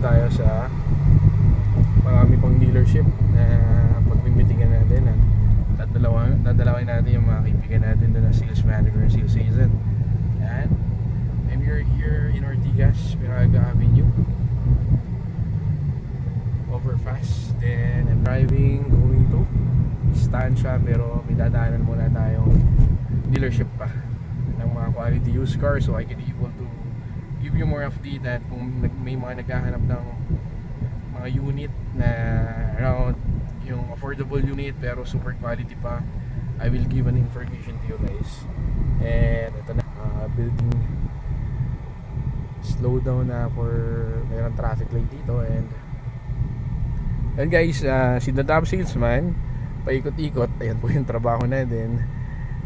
tayo sa marami pang dealership na pagmimitingan natin at dadalawin natin yung mga kaibigan natin doon na sales manager and sales agent. And we're here in Ortigas, Piraga Avenue, overfast. Then I'm driving going to Estancia, pero may dadaanan muna tayong dealership pa ng mga quality used cars, so I can able to give you more update that kung may mga naghahanap ng mga unit na around yung affordable unit pero super quality pa, I will give an information to you guys. And ito na, building slow down na for mayroong traffic light dito. And guys, si The Top Salesman paikot-ikot, ayan po yung trabaho natin,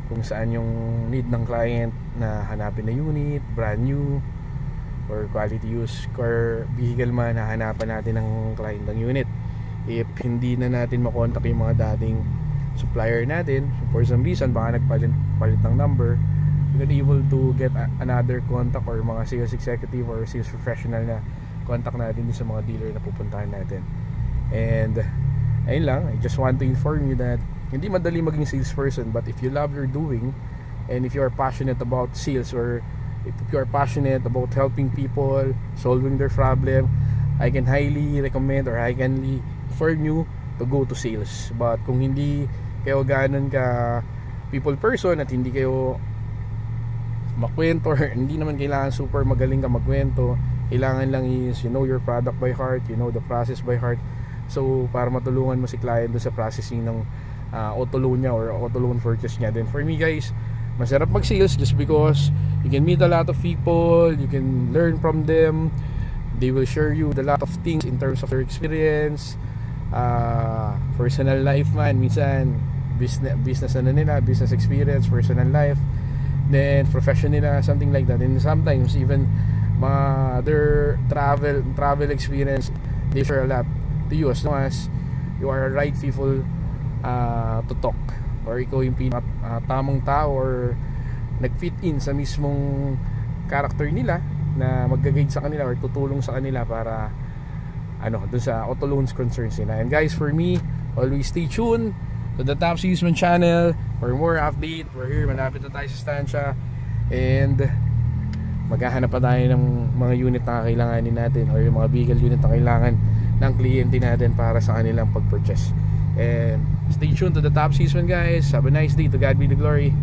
kung saan yung need ng client na hanapin na unit, brand new or quality used car vehicle man, hahanapan natin ng client ng unit. If hindi na natin makontak yung mga dating supplier natin for some reason, baka nagpalit ng number, we can able to get another contact or mga sales executive or sales professional na contact natin din sa mga dealer na pupuntahan natin. And ayun lang, I just want to inform you that hindi madali maging salesperson, but if you love your doing and if you are passionate about sales or if you are passionate about helping people, solving their problem, I can highly recommend or I can inform you to go to sales. But kung hindi kayo ganon ka people person at hindi kayo makwento, or hindi naman kailangan super magaling ka magkwento, kailangan lang is you know your product by heart, you know the process by heart. So para matulungan mo si client doon sa processing ng auto loan niya or auto loan purchase niya. Then for me guys, masarap mag sales just because you can meet a lot of people, you can learn from them, they will share you a lot of things in terms of their experience, personal life man, minsan business ano nila, business experience, personal life, then profession nila, something like that. And sometimes even mga other travel experience, they share a lot to you as long as you are right people to talk, or ikaw yung tamang tao or nag-fit in sa mismong character nila na mag-guide sa kanila or tutulong sa kanila para dun sa auto loans concerns nila. And guys, for me, always stay tuned to the Top Salesman channel for more update. We're here, malapit na tayo sa Estancia, and maghahanap pa tayo ng mga unit na kailanganin natin or yung mga vehicle unit na kailangan ng kliyente natin para sa kanilang pag-purchase. And stay tuned to the Top Salesman guys. Have a nice day. To God be the glory.